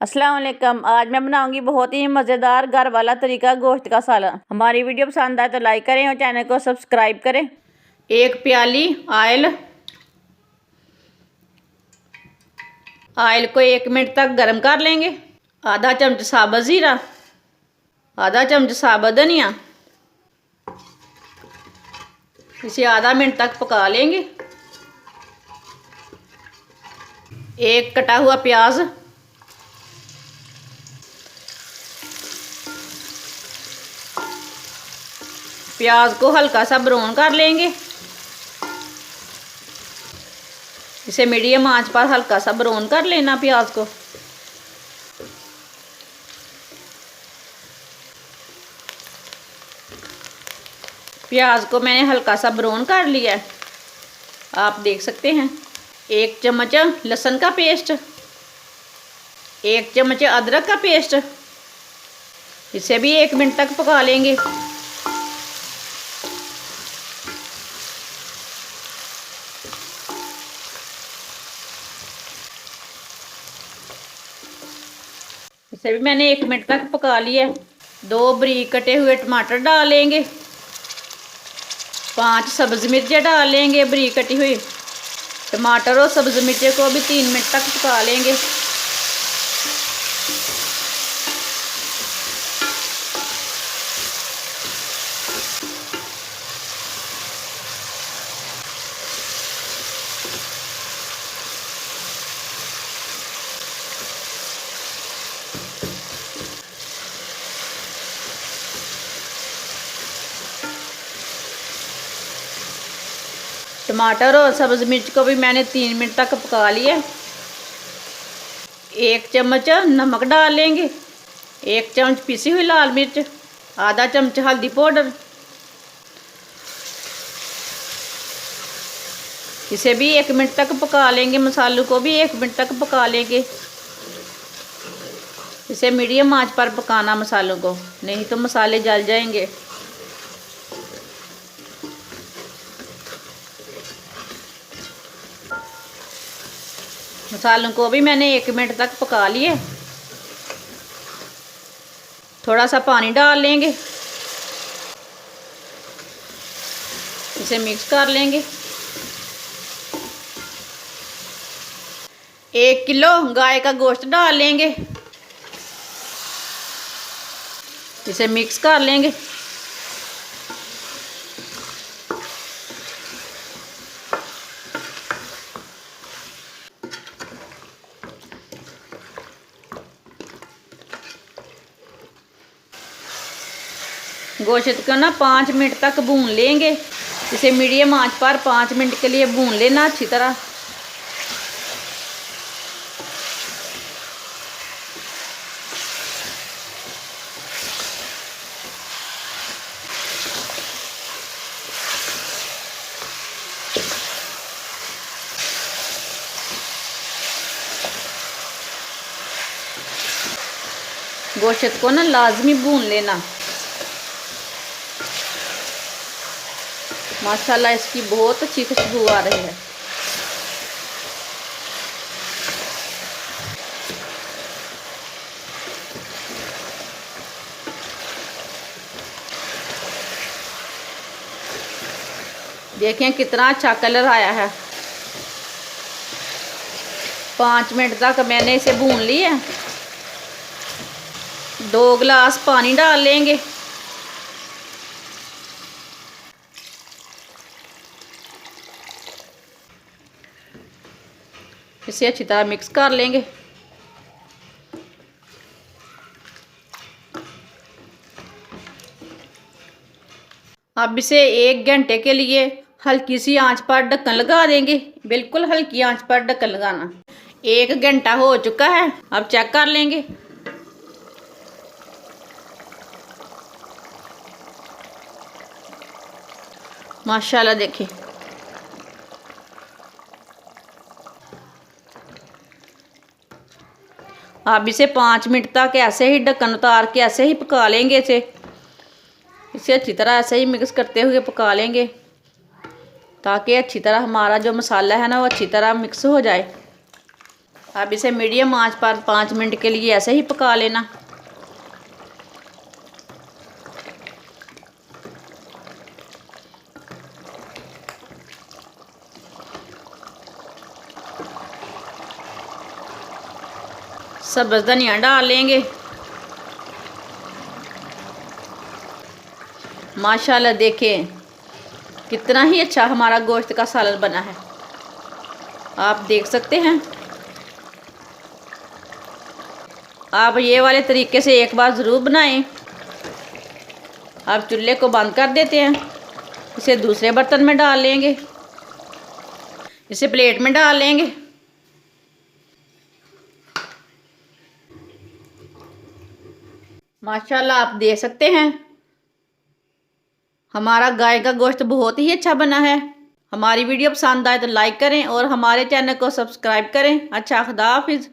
अस्सलाम वालेकुम। आज मैं बनाऊंगी बहुत ही मज़ेदार घर वाला तरीका गोश्त का सालन। हमारी वीडियो पसंद आए तो लाइक करें और चैनल को सब्सक्राइब करें। एक प्याली ऑयल को 1 मिनट तक गर्म कर लेंगे। आधा चम्मच साबुत ज़ीरा, आधा चम्मच साबुत धनिया, इसे आधा मिनट तक पका लेंगे। एक कटा हुआ प्याज, प्याज को हल्का सा ब्राउन कर लेंगे। इसे मीडियम आंच पर हल्का सा ब्राउन कर लेना प्याज को। प्याज को मैंने हल्का सा ब्राउन कर लिया है, आप देख सकते हैं। 1 चम्मच लहसुन का पेस्ट, 1 चम्मच अदरक का पेस्ट, इसे भी 1 मिनट तक पका लेंगे। इसे भी मैंने 1 मिनट तक पका लिया। 2 बारीक कटे हुए टमाटर डाल लेंगे, 5 सब्ज़ मिर्चें डाल लेंगे बारीक कटी हुई। टमाटर और सब्ज़ मिर्चें को भी 3 मिनट तक पका लेंगे। टमाटर और सब्ज़ मिर्च को भी मैंने 3 मिनट तक पका लिया। 1 चम्मच नमक डाल लेंगे, 1 चम्मच पिसी हुई लाल मिर्च, आधा चम्मच हल्दी पाउडर, इसे भी 1 मिनट तक पका लेंगे। मसालों को भी 1 मिनट तक पका लेंगे। इसे मीडियम आंच पर पकाना मसालों को, नहीं तो मसाले जल जाएंगे। मसालों को भी मैंने 1 मिनट तक पका लिए। थोड़ा सा पानी डाल लेंगे, इसे मिक्स कर लेंगे। 1 किलो गाय का गोश्त डाल लेंगे, इसे मिक्स कर लेंगे। गोश्त को ना 5 मिनट तक भून लेंगे। इसे मीडियम आंच पर 5 मिनट के लिए भून लेना अच्छी तरह। गोश्त को ना लाजमी भून लेना। माशाल्लाह इसकी बहुत अच्छी खुशबू आ रही है। देखें कितना अच्छा कलर आया है। 5 मिनट तक मैंने इसे भून लिया। 2 गिलास पानी डाल लेंगे। इसे अच्छी तरह मिक्स कर लेंगे। अब इसे 1 घंटे के लिए हल्की सी आंच पर ढक्कन लगा देंगे। बिल्कुल हल्की आंच पर ढक्कन लगाना। 1 घंटा हो चुका है, अब चेक कर लेंगे। माशाल्लाह देखिए, अब इसे 5 मिनट तक ऐसे ही ढक्कन उतार के ऐसे ही पका लेंगे। इसे अच्छी तरह ऐसे ही मिक्स करते हुए पका लेंगे, ताकि अच्छी तरह हमारा जो मसाला है ना वो अच्छी तरह मिक्स हो जाए। अब इसे मीडियम आंच पर 5 मिनट के लिए ऐसे ही पका लेना। सब्ज़ धनिया डाल लेंगे। माशाल्लाह देखिए कितना ही अच्छा हमारा गोश्त का सालन बना है, आप देख सकते हैं। आप ये वाले तरीके से एक बार ज़रूर बनाएं। अब चूल्हे को बंद कर देते हैं, इसे दूसरे बर्तन में डाल लेंगे, इसे प्लेट में डाल लेंगे। माशाल्लाह आप देख सकते हैं हमारा गाय का गोश्त बहुत ही अच्छा बना है। हमारी वीडियो पसंद आए तो लाइक करें और हमारे चैनल को सब्सक्राइब करें। अच्छा, खुदा हाफिज़।